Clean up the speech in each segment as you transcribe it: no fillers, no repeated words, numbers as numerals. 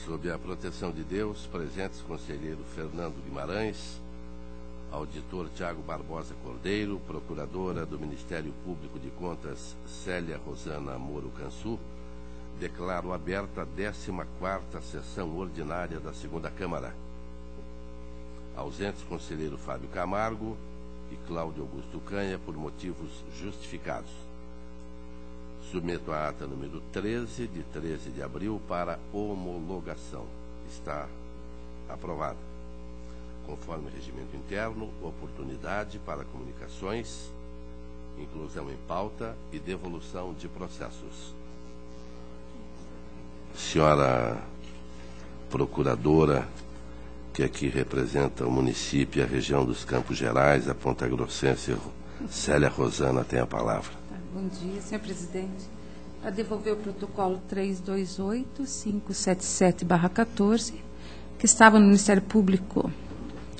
Sob a proteção de Deus, presentes conselheiro Fernando Guimarães, auditor Tiago Barbosa Cordeiro, procuradora do Ministério Público de Contas Célia Rosana Moro Cansu, declaro aberta a 14ª sessão ordinária da 2ª Câmara. Ausentes conselheiro Fábio Camargo e Cláudio Augusto Canha por motivos justificados. Submeto a ata número 13, de 13 de abril, para homologação. Está aprovada. Conforme o regimento interno, oportunidade para comunicações, inclusão em pauta e devolução de processos. Senhora procuradora, que aqui representa o município e a região dos Campos Gerais, a Ponta Grossense, Célia Rosana tem a palavra. Bom dia, senhor presidente. Para devolver o protocolo 328-577/14, que estava no Ministério Público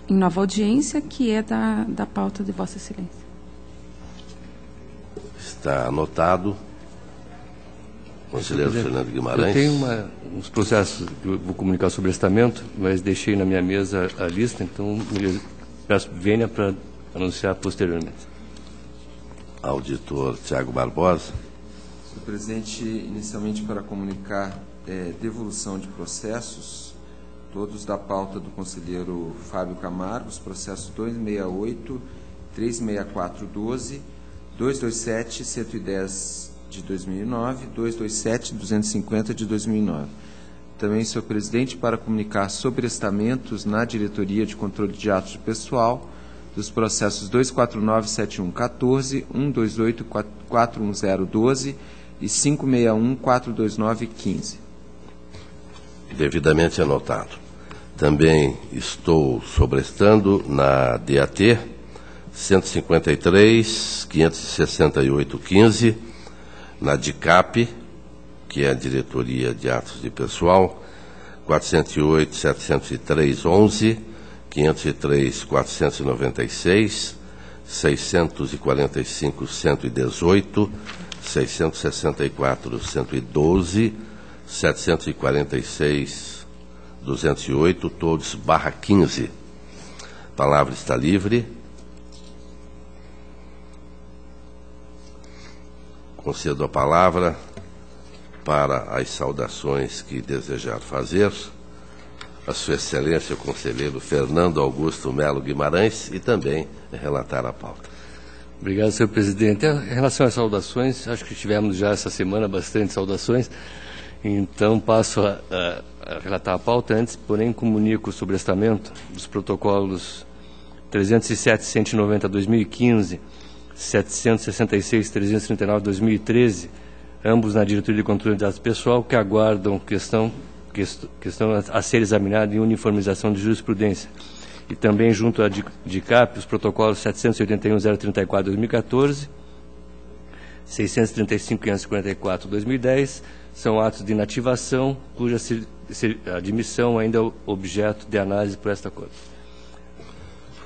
em nova audiência, que é da pauta de Vossa Excelência. Está anotado. Conselheiro Fernando Guimarães. Eu tenho uns processos que eu vou comunicar sobre estamento, mas deixei na minha mesa a lista, então peço vênia para anunciar posteriormente. Auditor Tiago Barbosa. Senhor presidente, inicialmente para comunicar devolução de processos, todos da pauta do conselheiro Fábio Camargo, os processos 268, 36412, 227, 110 de 2009, 227, 250 de 2009. Também, senhor presidente, para comunicar sobre estamentos na Diretoria de Controle de Atos de Pessoal, dos processos 2497114, 128-41012 e 561-42915. Devidamente anotado. Também estou sobrestando na DAT 153-568-15, na DICAP, que é a Diretoria de Atos de Pessoal, 408-703-11, 503-496, 645-118, 664-112, 746-208, todos /15. A palavra está livre. Concedo a palavra para as saudações que desejar fazer a Sua Excelência, o conselheiro Fernando Augusto Melo Guimarães, e também relatar a pauta. Obrigado, senhor presidente. Em relação às saudações, acho que tivemos já essa semana bastante saudações, então passo a relatar a pauta. Antes, porém, comunico sobre o estamento dos protocolos 307-190-2015, 766-339-2013, ambos na Diretoria de Controle de Atos Pessoal, que aguardam questão a ser examinada em uniformização de jurisprudência. E também junto à DICAP, os protocolos 781-034-2014, 635-544-2010, são atos de inativação, cuja admissão ainda é objeto de análise por esta Corte.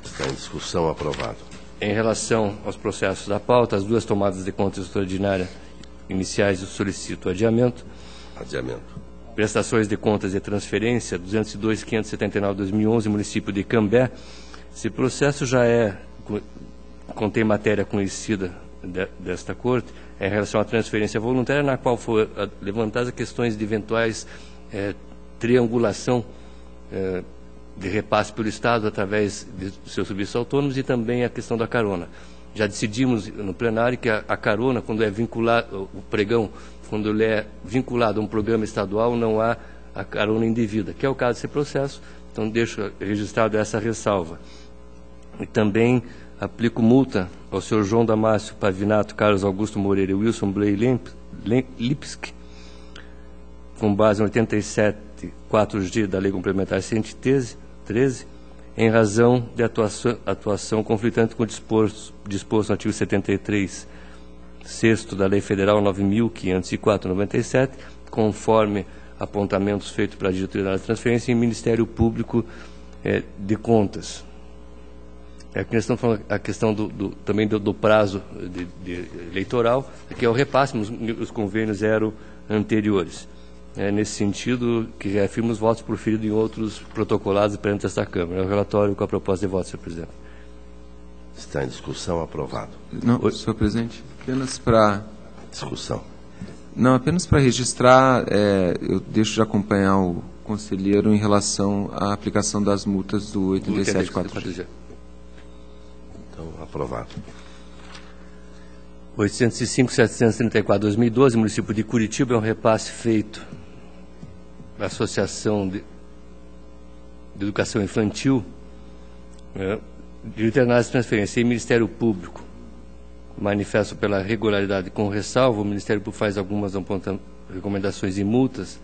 Está em discussão, aprovado. Em relação aos processos da pauta, as duas tomadas de conta extraordinária iniciais, eu solicito adiamento. Adiamento. Prestações de contas de transferência, 202.579/2011, município de Cambé. Esse processo já contém matéria conhecida desta Corte, em relação à transferência voluntária, na qual foram levantadas questões de eventuais triangulação de repasse pelo Estado através de seus serviços autônomos e também a questão da carona. Já decidimos no plenário que a carona, quando é vinculado, o pregão, quando ele é vinculado a um programa estadual, não há a carona indevida, que é o caso desse processo, então deixo registrado essa ressalva. E também aplico multa ao senhor João Damásio Pavinato, Carlos Augusto Moreira e Wilson Bley Lipski, com base em 87.4G da Lei Complementar 113, em razão de atuação conflitante com o disposto no artigo 73, sexto da Lei Federal 9.504/97, conforme apontamentos feitos pela Diretoria da Transferência e Ministério Público de Contas. A questão também do prazo eleitoral, que é o repasse, os convênios eram anteriores. nesse sentido, que reafirma os votos proferidos em outros protocolados perante esta Câmara. É o relatório com a proposta de voto, senhor presidente. Está em discussão, aprovado. Não, senhor presidente, apenas para... Discussão. Não, apenas para registrar, eu deixo de acompanhar o conselheiro em relação à aplicação das multas do 87.4G. Então, aprovado. 805.734/2012, município de Curitiba, é um repasse feito à Associação de Educação Infantil, de internados de transferência e Ministério Público. Manifesto pela regularidade com ressalva. O Ministério Público faz algumas recomendações e multas,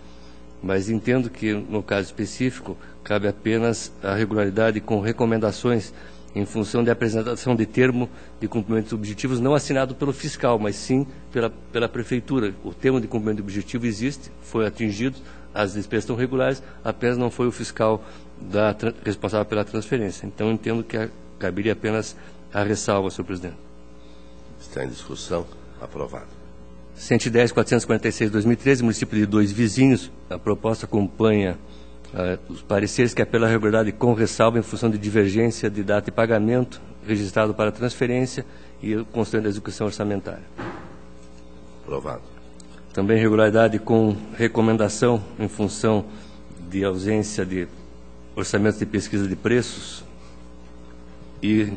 mas entendo que, no caso específico, cabe apenas a regularidade com recomendações em função da apresentação de termo de cumprimento de objetivos não assinado pelo fiscal, mas sim pela Prefeitura. O termo de cumprimento de objetivo existe, foi atingido, as despesas estão regulares, apenas não foi o fiscal responsável pela transferência. Então, entendo que caberia apenas a ressalva, senhor presidente. Está em discussão, aprovado. 110.446/2013, município de Dois Vizinhos. A proposta acompanha os pareceres que apelam à regularidade com ressalva em função de divergência de data e pagamento registrado para transferência e constante da execução orçamentária. Aprovado. Também regularidade com recomendação em função de ausência de orçamentos de pesquisa de preços e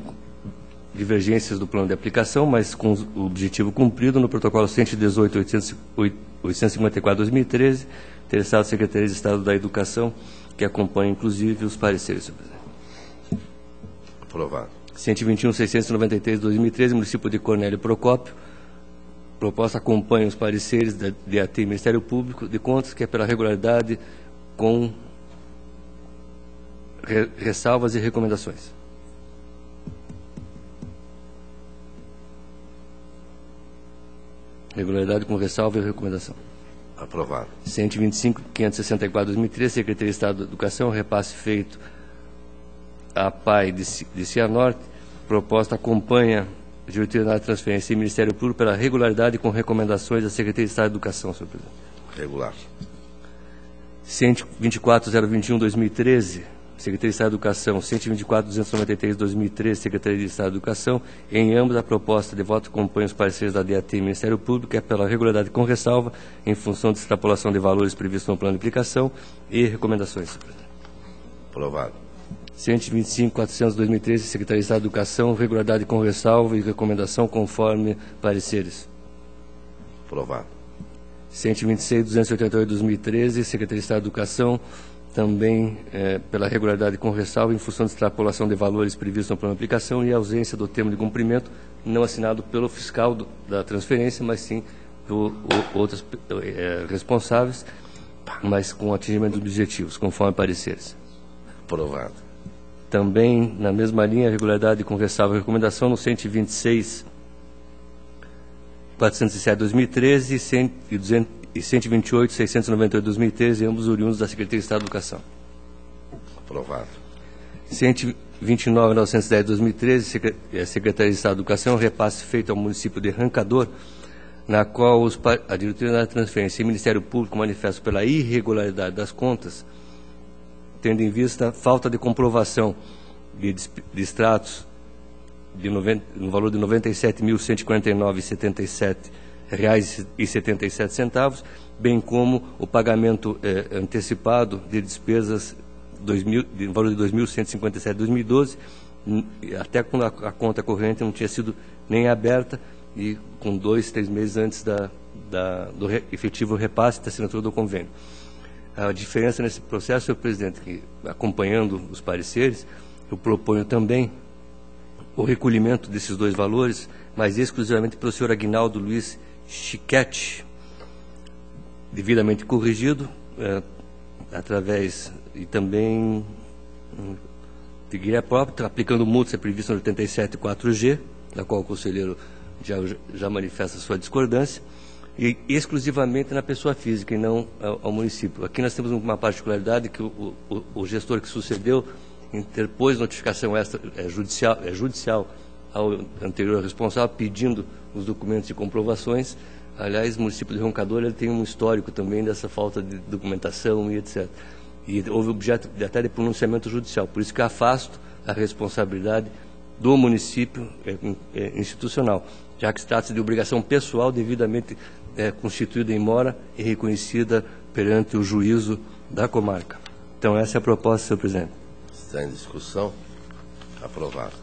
divergências do plano de aplicação, mas com o objetivo cumprido no protocolo 118.854/2013, interessado Secretaria de Estado da Educação, que acompanha, inclusive, os pareceres, senhor presidente. Aprovado. 121.693/2013, município de Cornélio Procópio. Proposta acompanha os pareceres da DAT e Ministério Público de Contas, que é pela regularidade com ressalvas e recomendações. Regularidade com ressalva e recomendação. Aprovado. 125.564/2013, Secretaria de Estado da Educação, repasse feito à PAI de Cianorte. Proposta acompanha a diretoria de transferência e Ministério Público pela regularidade com recomendações da Secretaria de Estado da Educação, senhor presidente. Regular. 124.021/2013, Secretaria de Estado da Educação. 124.293/2013, Secretaria de Estado da Educação. Em ambos, a proposta de voto acompanha os pareceres da DAT e Ministério Público, que é pela regularidade com ressalva, em função de extrapolação de valores previstos no plano de aplicação e recomendações, senhor presidente. Aprovado. 125.400/2013, Secretaria de Estado da Educação, regularidade com ressalva e recomendação conforme pareceres. Aprovado. 126.288/2013, Secretaria de Estado da Educação, também pela regularidade com ressalva em função de extrapolação de valores previstos no plano de aplicação e ausência do termo de cumprimento não assinado pelo fiscal da transferência, mas sim por outros responsáveis, mas com atingimento dos objetivos, conforme pareceres. Aprovado. Também, na mesma linha, regularidade com ressalva e recomendação no 126.407/2013 e 128.698/2013, ambos oriundos da Secretaria de Estado da Educação. Aprovado. 129.910/2013, Secretaria de Estado da Educação, repasse feito ao município de Rancador, na qual a diretoria da transferência e o Ministério Público manifestam pela irregularidade das contas, tendo em vista a falta de comprovação de extratos no valor de R$ 97.149,77, bem como o pagamento antecipado de despesas no valor de R$ 2.157 em 2012, até quando a conta corrente não tinha sido nem aberta e com 2, 3 meses antes do efetivo repasse da assinatura do convênio. A diferença nesse processo, senhor presidente, que acompanhando os pareceres, eu proponho também o recolhimento desses dois valores, mas exclusivamente pelo senhor Aguinaldo Luiz Chiquete, devidamente corrigido, através, e também de guia própria, aplicando multa prevista no 87.4G, da qual o conselheiro já manifesta sua discordância, e exclusivamente na pessoa física e não ao município. Aqui nós temos uma particularidade que o gestor que sucedeu interpôs notificação judicial ao anterior responsável, pedindo os documentos e comprovações, Aliás, o município de Roncador ele tem um histórico também dessa falta de documentação e etc. E houve objeto até de pronunciamento judicial. Por isso que afasto a responsabilidade do município institucional, já que se trata de obrigação pessoal devidamente constituída em mora e reconhecida perante o juízo da comarca. Então, essa é a proposta, senhor presidente. Está em discussão. Aprovado.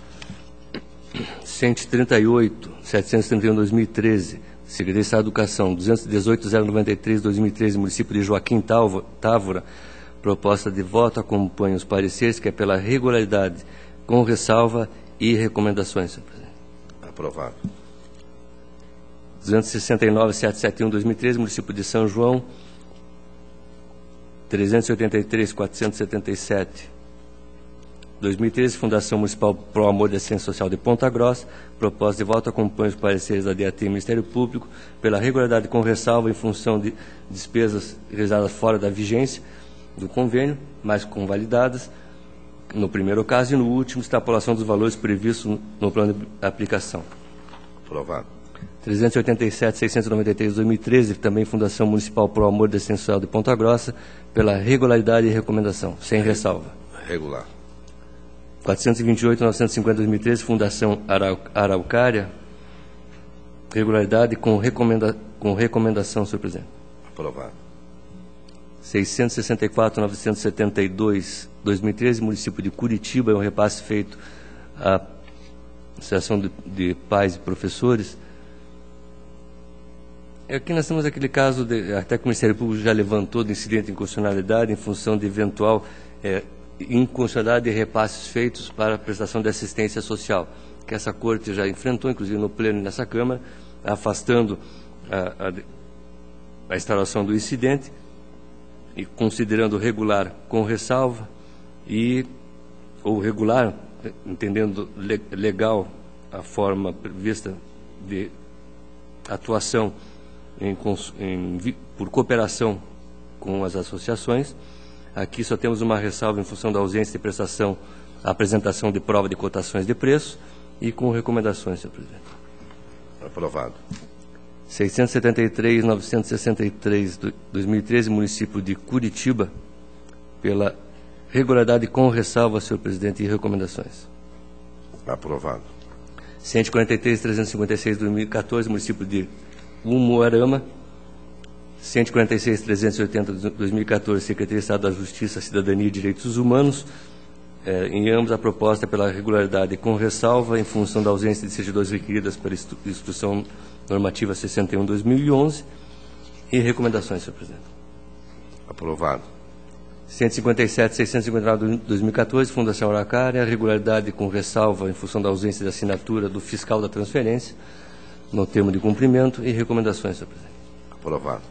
138, 731, 2013, Secretaria de Estado da Educação, 218.093, 2013, município de Joaquim Távora, proposta de voto, acompanha os pareceres, que é pela regularidade, com ressalva e recomendações, senhor presidente. Aprovado. 269.771, 2013, município de São João, 383.477, 2013, Fundação Municipal Pro Amor da Ciência Social de Ponta Grossa, proposta de voto, acompanha os pareceres da DAT e Ministério Público, pela regularidade com ressalva em função de despesas realizadas fora da vigência do convênio, mas convalidadas, no primeiro caso, e no último, extrapolação dos valores previstos no plano de aplicação. Aprovado. 387.693, 2013, também Fundação Municipal Pro Amor da Ciência Social de Ponta Grossa, pela regularidade e recomendação, sem ressalva. Regular. 428.950, 2013, Fundação Araucária, regularidade com recomendação, senhor presidente. Aprovado. 664.972, 2013, município de Curitiba, é um repasse feito à Associação de Pais e Professores. Aqui nós temos aquele caso, até que o Ministério Público já levantou, de incidente de inconstitucionalidade em função de eventual inconstitucionalidade de repasses feitos para a prestação de assistência social, que essa Corte já enfrentou, inclusive no pleno nessa Câmara, afastando a instalação do incidente e considerando regular com ressalva ou regular, entendendo legal a forma prevista de atuação por cooperação com as associações. Aqui só temos uma ressalva em função da ausência de prestação, apresentação de prova de cotações de preço e com recomendações, senhor presidente. Aprovado. 673.963, 2013, município de Curitiba, pela regularidade com ressalva, senhor presidente, e recomendações. Aprovado. 143.356, 2014, município de Umuarama, 146.380, 2014, Secretaria de Estado da Justiça, Cidadania e Direitos Humanos. Em ambos, a proposta é pela regularidade com ressalva, em função da ausência de certidões requeridas pela Instrução Normativa 61/2011 e recomendações, senhor presidente. Aprovado. 157.659, 2014, Fundação Araucária, regularidade com ressalva, em função da ausência de assinatura do fiscal da transferência, no termo de cumprimento e recomendações, senhor presidente. Aprovado.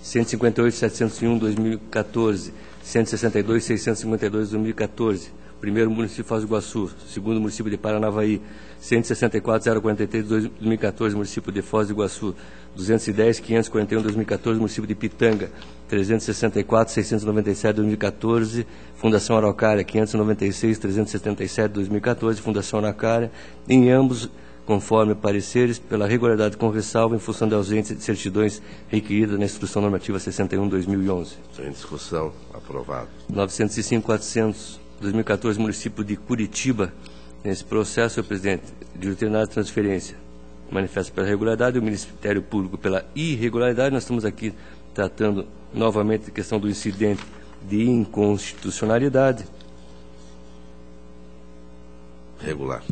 158.701, 2014, 162.652, 2014, primeiro município de Foz do Iguaçu, segundo município de Paranavaí, 164.043, 2014, município de Foz do Iguaçu, 210.541, 2014, município de Pitanga, 364.697, 2014, Fundação Araucária, 596.377, 2014, Fundação Araucária, em ambos, conforme pareceres, pela regularidade com ressalva, em função da ausência de certidões requeridas na Instrução Normativa 61/2011. Sem discussão. Aprovado. 905.400, 2014, município de Curitiba. Nesse processo, senhor presidente, de determinada transferência manifesta pela regularidade, o Ministério Público pela irregularidade. Nós estamos aqui tratando novamente a questão do incidente de inconstitucionalidade. Regular.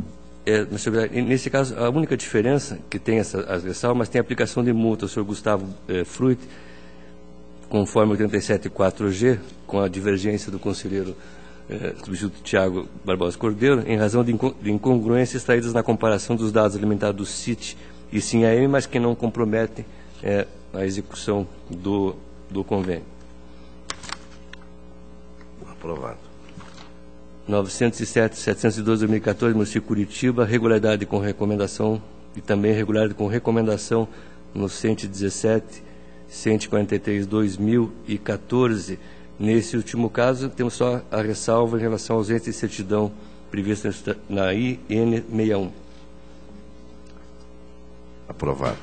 Nesse caso, a única diferença que tem as ressalvas, mas tem a aplicação de multa. O senhor Gustavo Fruit, conforme 87.4G, com a divergência do conselheiro substituto Tiago Barbosa Cordeiro, em razão de incongruências extraídas na comparação dos dados alimentados do CIT e SIM-AM, mas que não comprometem a execução do convênio. Aprovado. 907.712, 2014, município de Curitiba, regularidade com recomendação e também regularidade com recomendação no 117, 143, 2014. Nesse último caso, temos só a ressalva em relação à ausência de certidão prevista na IN 61. Aprovado.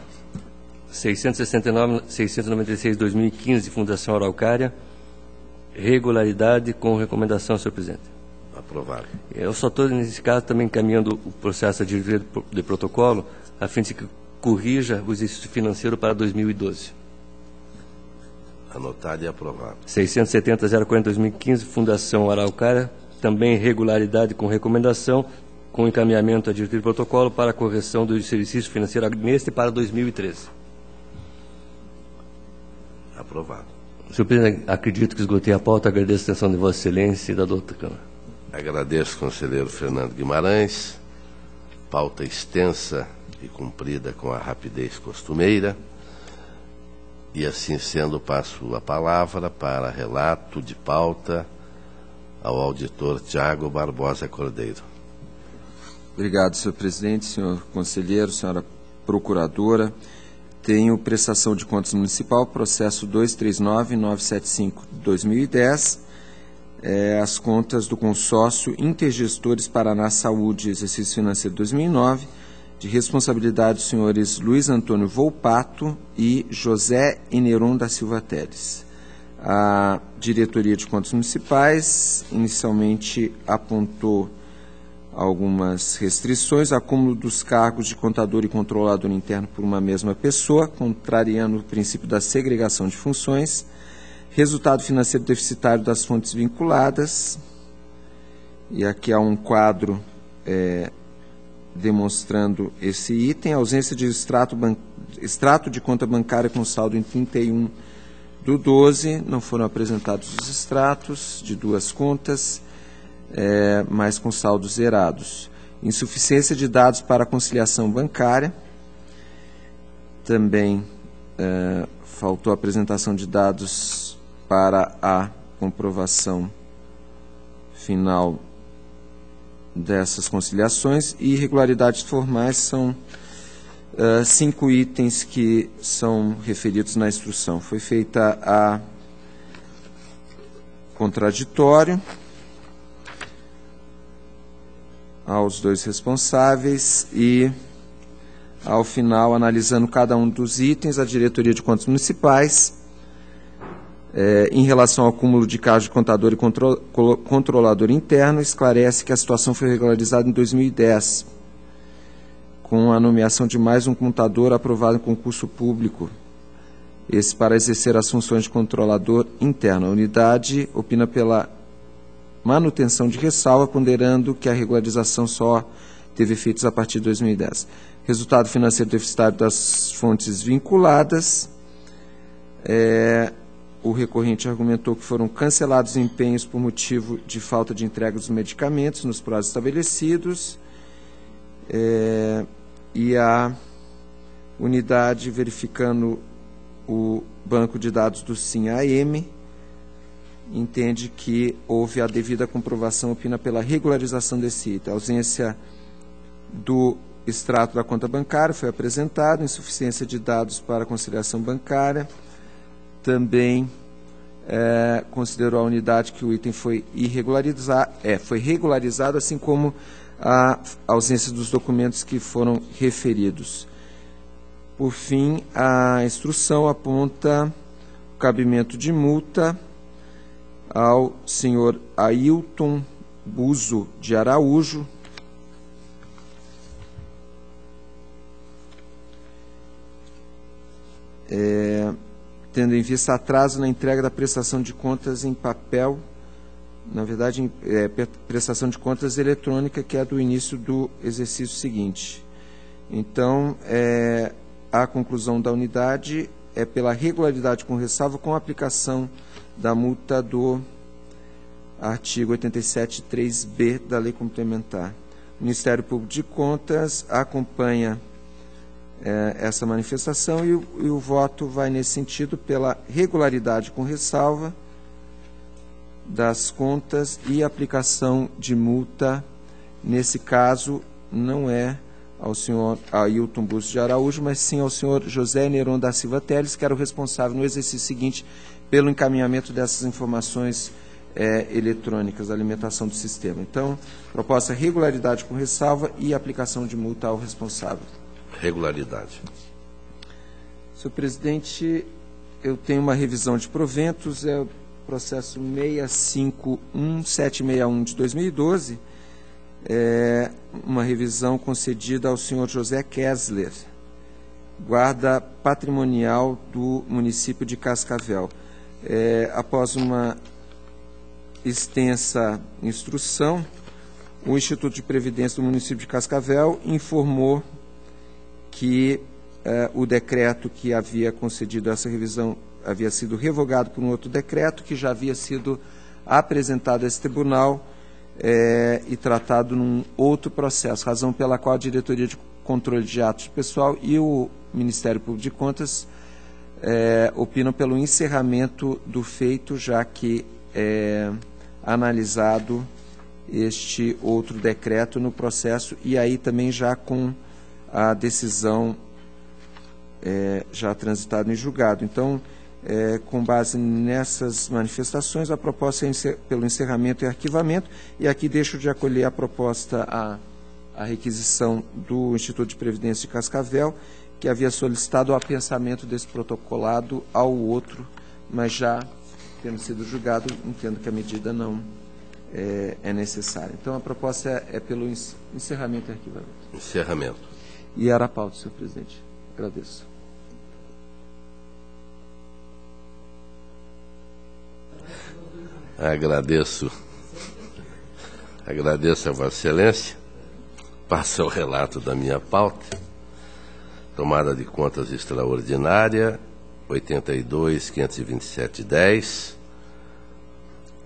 696/2015, Fundação Araucária, regularidade com recomendação, senhor presidente. Aprovado. Eu só estou, nesse caso, também encaminhando o processo de diretoria de protocolo, a fim de que corrija o exercício financeiro para 2012. Anotado e aprovado. 670/040/2015, Fundação Araucária, também regularidade com recomendação, com encaminhamento à diretoria de protocolo para a correção do exercício financeiro neste para 2013. Aprovado. Senhor presidente, acredito que esgotei a pauta. Agradeço a atenção de Vossa Excelência e da doutora Câmara. Agradeço, conselheiro Fernando Guimarães. Pauta extensa e cumprida com a rapidez costumeira. E assim sendo, passo a palavra para relato de pauta ao auditor Tiago Barbosa Cordeiro. Obrigado, senhor presidente, senhor conselheiro, senhora procuradora. Tenho prestação de contas municipal, processo 239.975/2010, as contas do consórcio Intergestores Paraná Saúde, exercício financeiro 2009, de responsabilidade dos senhores Luiz Antônio Volpato e José Eneron da Silva Teles. A diretoria de contas municipais inicialmente apontou algumas restrições, acúmulo dos cargos de contador e controlador interno por uma mesma pessoa, contrariando o princípio da segregação de funções, resultado financeiro deficitário das fontes vinculadas, e aqui há um quadro demonstrando esse item, ausência de extrato de conta bancária com saldo em 31/12, não foram apresentados os extratos de duas contas, mas com saldos zerados. Insuficiência de dados para a conciliação bancária, também faltou a apresentação de dados para a comprovação final dessas conciliações, e irregularidades formais são 5 itens que são referidos na instrução. Foi feita a contraditório aos dois responsáveis e, ao final, analisando cada um dos itens, a diretoria de contas municipais, em relação ao acúmulo de cargos de contador e controlador interno, esclarece que a situação foi regularizada em 2010, com a nomeação de mais um contador aprovado em concurso público, esse para exercer as funções de controlador interno. A unidade opina pela manutenção de ressalva, ponderando que a regularização só teve efeitos a partir de 2010. Resultado financeiro deficitário das fontes vinculadas. O recorrente argumentou que foram cancelados empenhos por motivo de falta de entrega dos medicamentos nos prazos estabelecidos, e a unidade, verificando o banco de dados do SIM-AM, entende que houve a devida comprovação, opina pela regularização desse item. A ausência do extrato da conta bancária foi apresentado, insuficiência de dados para a conciliação bancária. Também considerou a unidade que o item foi regularizado, assim como a ausência dos documentos que foram referidos. Por fim, a instrução aponta o cabimento de multa ao senhor Ailton Buzo de Araújo, tendo em vista atraso na entrega da prestação de contas em papel, na verdade, prestação de contas eletrônica, que é do início do exercício seguinte. Então, a conclusão da unidade é pela regularidade com ressalva, com a aplicação da multa do artigo 87.3b da Lei Complementar. O Ministério Público de Contas acompanha essa manifestação e o voto vai nesse sentido, pela regularidade com ressalva das contas e aplicação de multa. Nesse caso, não é ao senhor Ailton Buzo de Araújo, mas sim ao senhor José Neron da Silva Teles, que era o responsável no exercício seguinte pelo encaminhamento dessas informações eletrônicas, da alimentação do sistema. Então, proposta regularidade com ressalva e aplicação de multa ao responsável. Regularidade. Senhor presidente, eu tenho uma revisão de proventos, é o processo 651761 de 2012, é uma revisão concedida ao senhor José Kessler, guarda patrimonial do município de Cascavel. Após uma extensa instrução, o Instituto de Previdência do município de Cascavel informou que o decreto que havia concedido essa revisão havia sido revogado por um outro decreto que já havia sido apresentado a esse tribunal e tratado num outro processo, razão pela qual a Diretoria de Controle de Atos Pessoal e o Ministério Público de Contas opinam pelo encerramento do feito, já que analisado este outro decreto no processo e aí também já com a decisão já transitada em julgado. Então, com base nessas manifestações, a proposta é pelo encerramento e arquivamento, e aqui deixo de acolher a proposta, a requisição do Instituto de Previdência de Cascavel, que havia solicitado o apensamento desse protocolado ao outro, mas já tendo sido julgado, entendo que a medida não é necessária. Então, a proposta é pelo encerramento e arquivamento. Encerramento. E era a pauta, senhor presidente. Agradeço. Agradeço a Vossa Excelência. Passa o relato da minha pauta. Tomada de contas extraordinária, 82.527.10.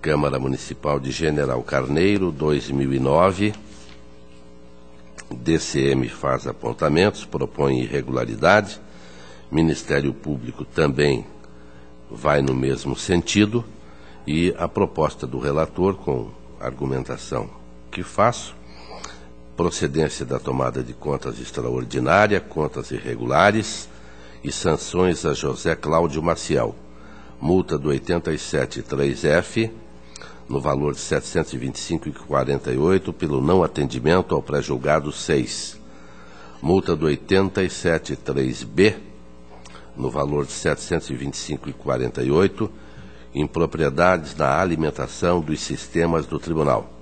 Câmara Municipal de General Carneiro, 2009. DCM faz apontamentos, propõe irregularidade. Ministério Público também vai no mesmo sentido. E a proposta do relator, com argumentação que faço, procedência da tomada de contas extraordinária, contas irregulares e sanções a José Cláudio Maciel. Multa do 87.3F, no valor de R$ 725,48, pelo não atendimento ao pré-julgado 6. Multa do 87.3B, no valor de R$ 725,48, impropriedades na alimentação dos sistemas do Tribunal.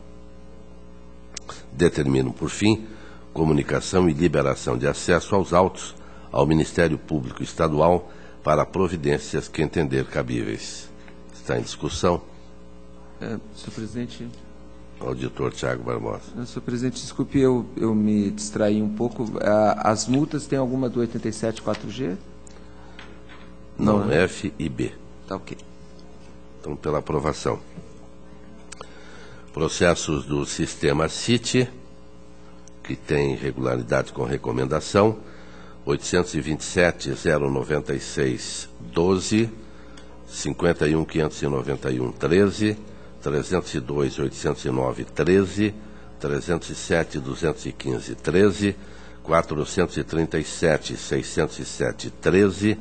Determinam, por fim, comunicação e liberação de acesso aos autos ao Ministério Público Estadual para providências que entender cabíveis. Está em discussão. Senhor presidente. Auditor Tiago Barbosa. Senhor presidente, desculpe, eu me distraí um pouco. As multas, tem alguma do 87.4G? Não, F e B. Tá ok. Então, pela aprovação. Processos do sistema CIT, que tem irregularidade com recomendação, 827.096.12, 51.591.13, 302.809.13, 307.215.13, 437.607.13,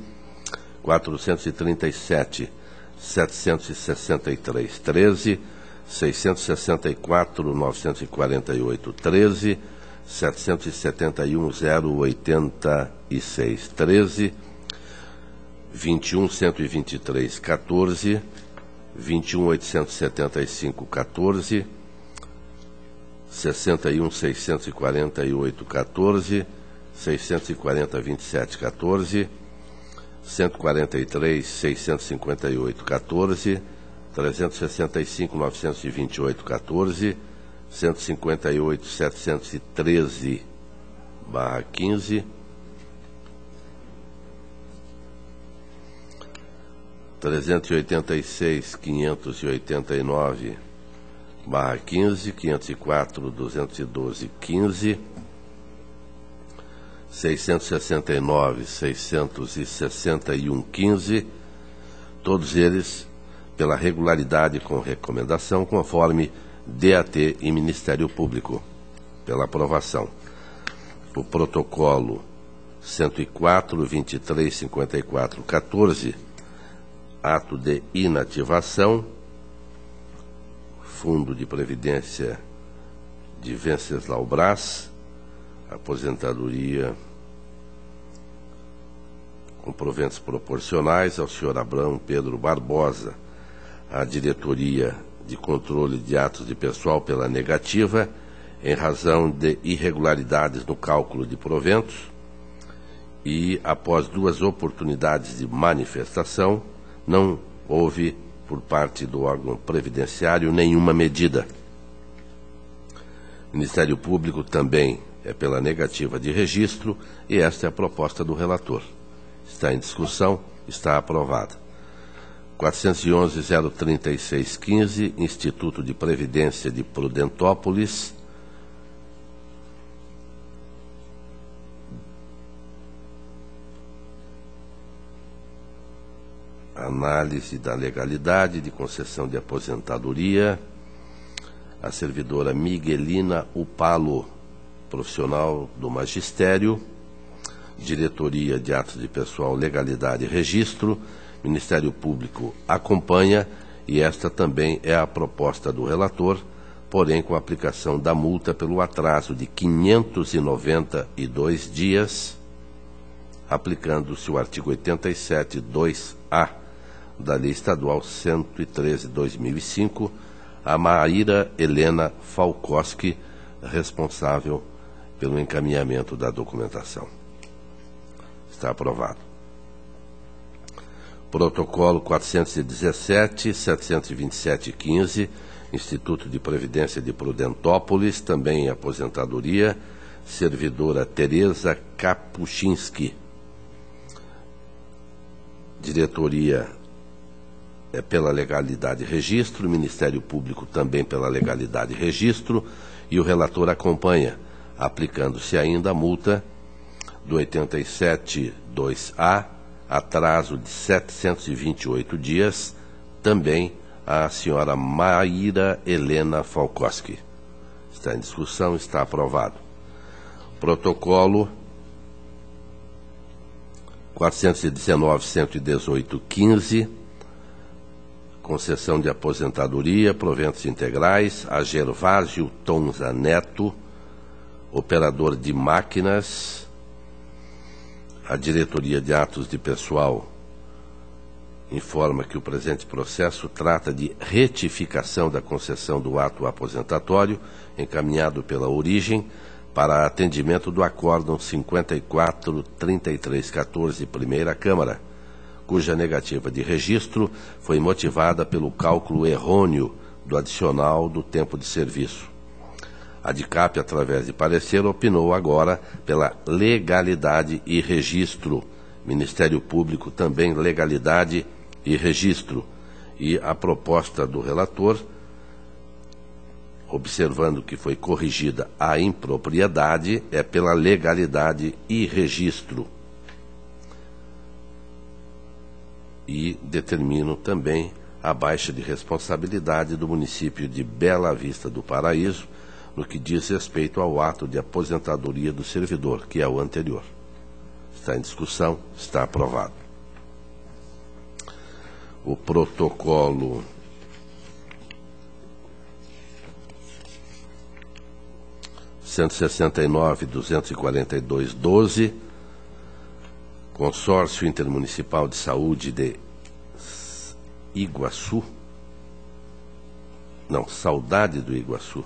437.763.13, 664.948.13, 771.086.13, 21.123.14, 21.875.14, 61.648.14, 640.27.14, 143.658.14, 365.928.14, 158.713/15, 386.589/15, 504.212.15, 669.661.15, todos eles pela regularidade com recomendação, conforme DAT e Ministério Público, pela aprovação. O protocolo 104.23.54.14, ato de inativação, Fundo de Previdência de Venceslau Braz, aposentadoria com proventos proporcionais ao senhor Abrão Pedro Barbosa, a diretoria de controle de atos de pessoal pela negativa, em razão de irregularidades no cálculo de proventos, e após 2 oportunidades de manifestação, não houve, por parte do órgão previdenciário, nenhuma medida. O Ministério Público também é pela negativa de registro, e esta é a proposta do relator. Está em discussão, está aprovada. 411.03615, Instituto de Previdência de Prudentópolis. Análise da legalidade de concessão de aposentadoria. A servidora Miguelina Upalo, profissional do magistério. Diretoria de Atos de Pessoal, Legalidade e Registro. Ministério Público acompanha, e esta também é a proposta do relator, porém com a aplicação da multa pelo atraso de 592 dias, aplicando-se o artigo 87.2A da Lei Estadual 113/2005, a Maíra Helena Falkowski, responsável pelo encaminhamento da documentação. Está aprovado. Protocolo 417.727.15, Instituto de Previdência de Prudentópolis, também em aposentadoria, servidora Tereza Kapuchinski. Diretoria é pela legalidade e registro, Ministério Público também pela legalidade e registro, e o relator acompanha, aplicando-se ainda a multa do 87.2A, atraso de 728 dias, também a senhora Maíra Helena Falkowski. Está em discussão, está aprovado. Protocolo 419.118.15, concessão de aposentadoria, proventos integrais, a Gervásio Tonza Neto, operador de máquinas. A Diretoria de Atos de Pessoal informa que o presente processo trata de retificação da concessão do ato aposentatório encaminhado pela origem para atendimento do Acórdão 54.3314, Primeira Câmara, cuja negativa de registro foi motivada pelo cálculo errôneo do adicional do tempo de serviço. A DICAP, através de parecer, opinou agora pela legalidade e registro. Ministério Público também legalidade e registro. E a proposta do relator, observando que foi corrigida a impropriedade, é pela legalidade e registro. E determino também a baixa de responsabilidade do município de Bela Vista do Paraíso, no que diz respeito ao ato de aposentadoria do servidor, que é o anterior. Está em discussão, está aprovado. O protocolo 169.242.12, Consórcio Intermunicipal de Saúde de Iguaçu, não, Saudade do Iguaçu.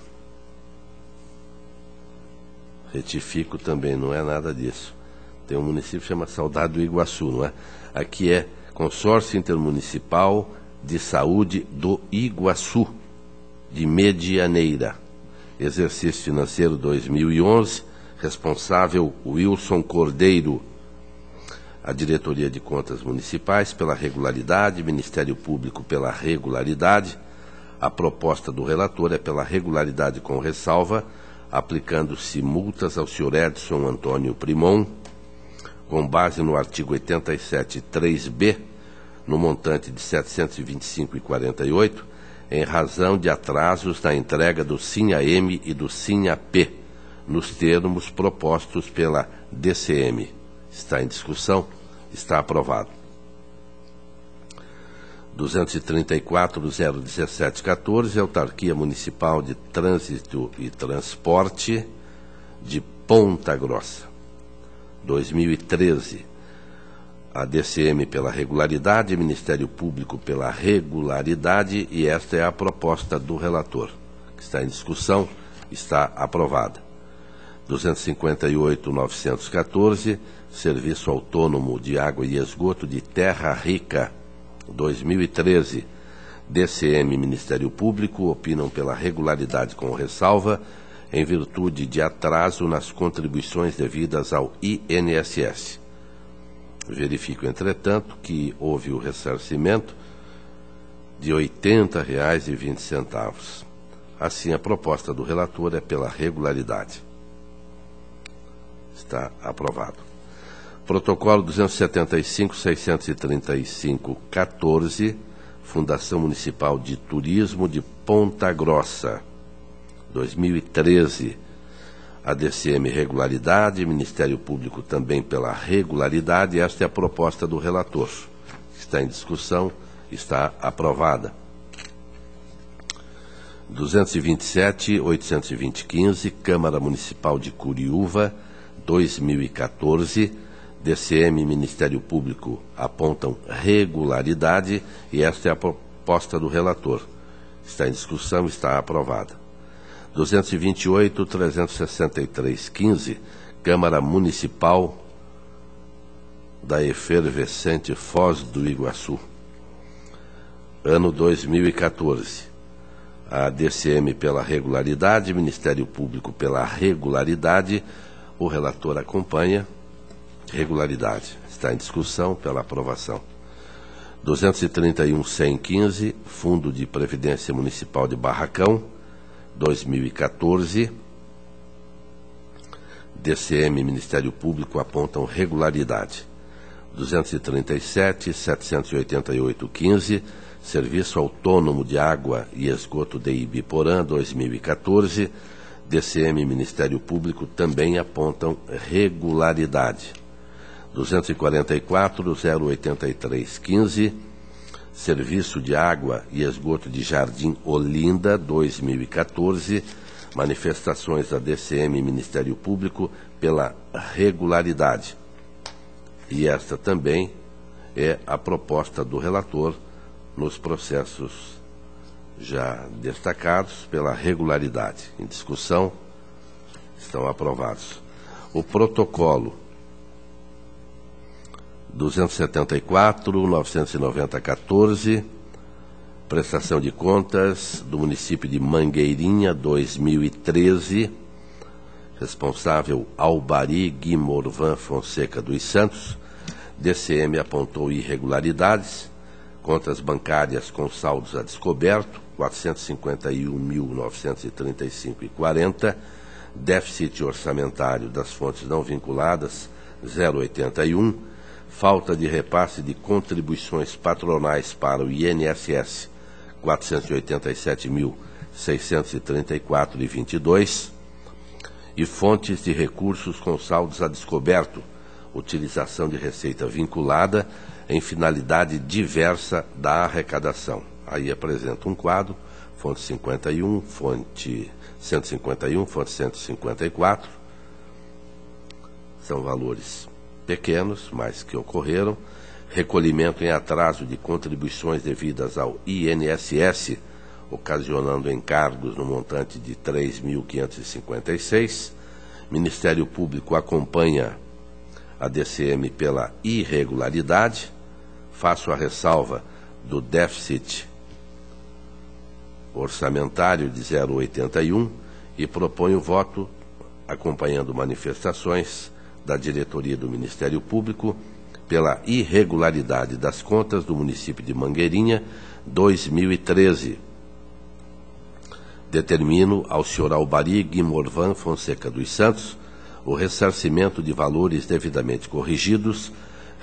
Retifico também, não é nada disso. Tem um município que chama Saudade do Iguaçu, não é? Aqui é Consórcio Intermunicipal de Saúde do Iguaçu, de Medianeira. Exercício financeiro 2011, responsável Wilson Cordeiro. A Diretoria de Contas Municipais pela regularidade, Ministério Público pela regularidade. A proposta do relator é pela regularidade com ressalva, aplicando-se multas ao senhor Edson Antônio Primon, com base no artigo 87.3b, no montante de R$ 725,48, em razão de atrasos na entrega do SINHA-M e do SINHA-P, nos termos propostos pela DCM. Está em discussão, está aprovado. 234.017.14, Autarquia Municipal de Trânsito e Transporte de Ponta Grossa. 2013. A DCM pela regularidade, Ministério Público pela regularidade, e esta é a proposta do relator, que está em discussão, está aprovada. 258.914, Serviço Autônomo de Água e Esgoto de Terra Rica, 2013. DCM e Ministério Público opinam pela regularidade com ressalva, em virtude de atraso nas contribuições devidas ao INSS. Verifico, entretanto, que houve o ressarcimento de R$ 80,20. Assim, a proposta do relator é pela regularidade. Está aprovado. Protocolo 275.635.14, Fundação Municipal de Turismo de Ponta Grossa, 2013. A DCM regularidade, Ministério Público também pela regularidade. Esta é a proposta do relator. Está em discussão, está aprovada. 227.820.15, Câmara Municipal de Curiúva, 2014. DCM e Ministério Público apontam regularidade e esta é a proposta do relator. Está em discussão, está aprovada. 228.363.15, Câmara Municipal da efervescente Foz do Iguaçu, ano 2014. A DCM pela regularidade, Ministério Público pela regularidade, o relator acompanha. Regularidade. Está em discussão pela aprovação. 231.115, Fundo de Previdência Municipal de Barracão, 2014. DCM e Ministério Público apontam regularidade. 237.788.15, Serviço Autônomo de Água e Esgoto de Ibiporã, 2014. DCM e Ministério Público também apontam regularidade. 244.083.15, Serviço de Água e Esgoto de Jardim Olinda, 2014, manifestações da DCM e Ministério Público pela regularidade. E esta também é a proposta do relator nos processos já destacados pela regularidade. Em discussão, estão aprovados. O protocolo 274.990.14, prestação de contas do município de Mangueirinha, 2013, responsável Albari Guimorvan Fonseca dos Santos. DCM apontou irregularidades, contas bancárias com saldos a descoberto, 451.935,40, déficit orçamentário das fontes não vinculadas, 0,81, falta de repasse de contribuições patronais para o INSS, 487.634,22, e fontes de recursos com saldos a descoberto, utilização de receita vinculada em finalidade diversa da arrecadação. Aí apresenta um quadro, fonte 51, fonte 151, fonte 154, são valores pequenos, mas que ocorreram. Recolhimento em atraso de contribuições devidas ao INSS, ocasionando encargos no montante de 3.556. Ministério Público acompanha a DCM pela irregularidade. Faço a ressalva do déficit orçamentário de 0,81 e proponho voto acompanhando manifestações da diretoria do Ministério Público pela irregularidade das contas do município de Mangueirinha, 2013. Determino ao senhor Albari Guimorvan Fonseca dos Santos o ressarcimento de valores devidamente corrigidos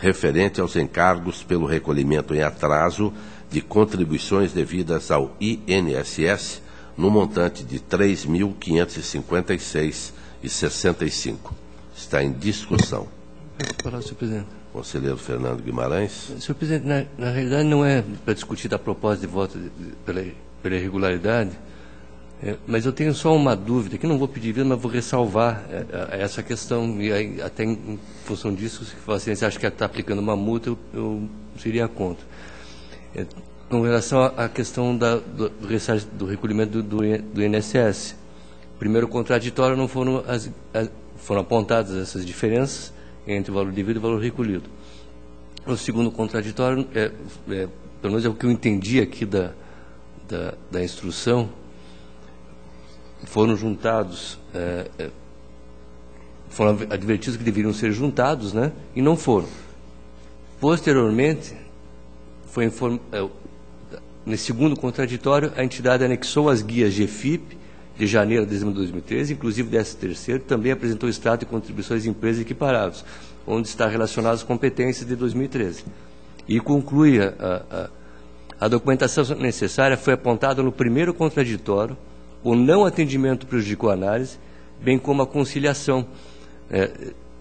referente aos encargos pelo recolhimento em atraso de contribuições devidas ao INSS no montante de R$ 3.556,65. Está em discussão. Parar, senhor presidente. Conselheiro Fernando Guimarães. Senhor presidente, na realidade não é para discutir a proposta de voto pela irregularidade, Mas eu tenho só uma dúvida, que não vou pedir, mas vou ressalvar essa questão, e aí, até em função disso, se você acha que está aplicando uma multa, eu seria contra. Com relação à questão do recolhimento do INSS, primeiro contraditório não foram apontadas essas diferenças entre o valor devido e o valor recolhido. O segundo contraditório, pelo menos é o que eu entendi aqui da instrução, foram juntados, foram advertidos que deveriam ser juntados, né, e não foram. Posteriormente, nesse segundo contraditório, a entidade anexou as guias GFIP de janeiro a dezembro de 2013, inclusive 13º, também apresentou extrato de contribuições de empresas equiparáveis, onde está relacionado às competências de 2013. E conclui a documentação necessária foi apontada no primeiro contraditório, o não atendimento prejudicou a análise, bem como a conciliação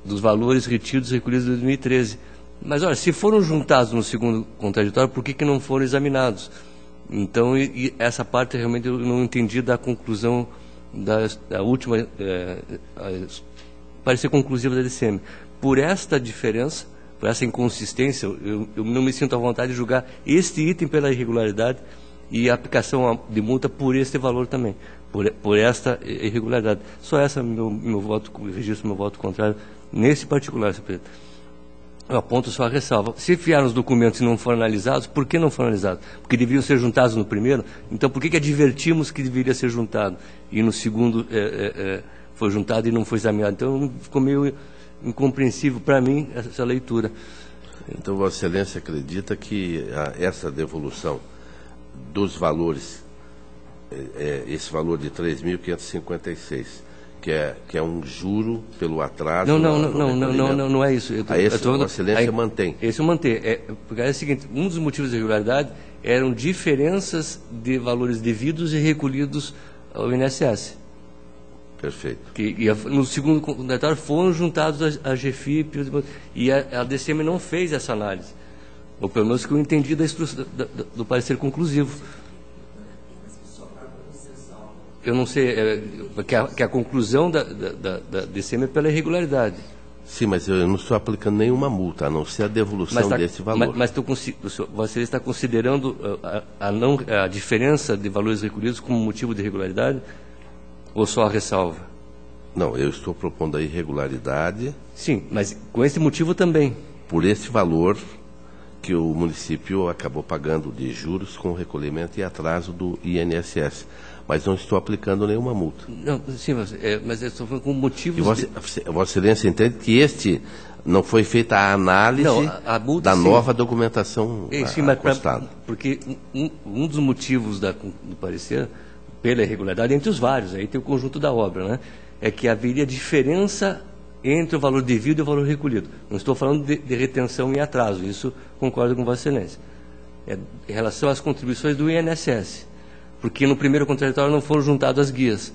dos valores retidos e recolhidos de 2013. Mas, olha, se foram juntados no segundo contraditório, por que não foram examinados? Então, essa parte realmente eu não entendi da conclusão da última, parecer conclusiva da DCM. Por esta diferença, por essa inconsistência, eu não me sinto à vontade de julgar este item pela irregularidade e a aplicação de multa por este valor também, por esta irregularidade. Só essa meu voto, registro meu voto contrário nesse particular, senhor presidente. Eu aponto só a ressalva. Se enviaram os documentos e não foram analisados, por que não foram analisados? Porque deveriam ser juntados no primeiro, então por que advertimos que deveria ser juntado? E no segundo foi juntado e não foi examinado. Então ficou meio incompreensível para mim essa leitura. Então, Vossa Excelência acredita que essa devolução dos valores, esse valor de 3.556, que é um juro pelo atraso... Não é isso. Vossa Excelência mantém. Esse eu mantenho. Porque é o seguinte, um dos motivos da irregularidade eram diferenças de valores devidos e recolhidos ao INSS. Perfeito. No segundo contraditório foram juntados a GFIP e a DCM não fez essa análise. Ou pelo menos que eu entendi da instrução, do parecer conclusivo. Eu não sei, que a conclusão da DCM é pela irregularidade. Sim, mas eu não estou aplicando nenhuma multa, a não ser a devolução desse valor. Mas você está considerando a diferença de valores recolhidos como motivo de irregularidade? Ou só a ressalva? Não, eu estou propondo a irregularidade. Sim, mas com esse motivo também. Por esse valor que o município acabou pagando de juros com recolhimento e atraso do INSS. Mas não estou aplicando nenhuma multa. Não, sim, mas eu estou falando com motivos... E Vossa Excelência entende que não foi feita a análise da nova documentação acostada. Porque um dos motivos do parecer, pela irregularidade, entre os vários, aí tem o conjunto da obra, né, é que haveria diferença entre o valor devido e o valor recolhido. Não estou falando de retenção e atraso, isso concordo com Vossa Excelência. Em relação às contribuições do INSS, porque no primeiro contraditório não foram juntadas as guias.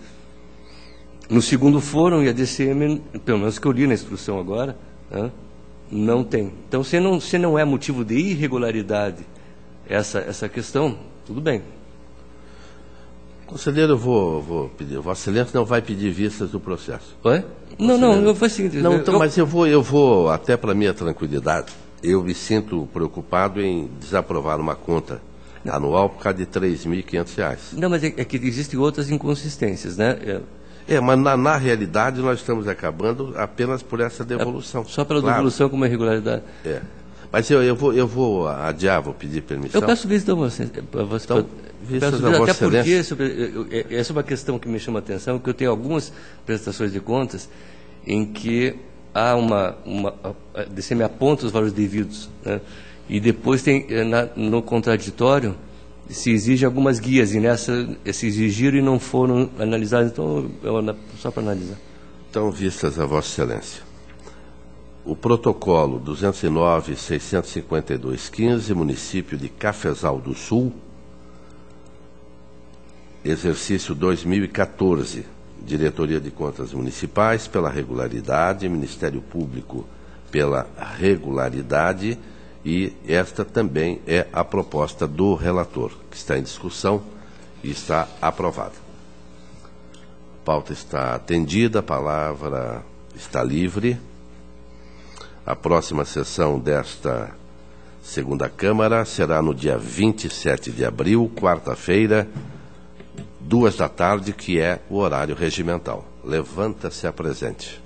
No segundo foram, e a DCM, pelo menos que eu li na instrução agora, né, não tem. Então, se não é motivo de irregularidade essa questão, tudo bem. Conselheiro, eu vou pedir. Vossa Excelência não vai pedir vistas do processo. Oi? Não, eu faço o seguinte... Mas eu vou, até para minha tranquilidade, eu me sinto preocupado em desaprovar uma conta anual por causa de R$ 3.500. Não, mas é que existem outras inconsistências, né? Mas na realidade nós estamos acabando apenas por essa devolução. Só pela devolução como irregularidade. Mas eu vou adiar, vou pedir permissão. Eu peço vista a você. Até porque essa é uma questão que me chama a atenção, que eu tenho algumas prestações de contas em que há a DCM aponta os valores devidos, né? E depois tem no contraditório se exige algumas guias, e nessa se exigiram e não foram analisadas, então só para analisar. Então, vistas a Vossa Excelência, o protocolo 209.652.15, município de Cafezal do Sul, exercício 2014, Diretoria de Contas Municipais pela regularidade, Ministério Público pela regularidade, e esta também é a proposta do relator, que está em discussão e está aprovada. pauta está atendida, a palavra está livre. A próxima sessão desta segunda Câmara será no dia 27 de abril, quarta-feira, 14h, que é o horário regimental. Levanta-se a presente.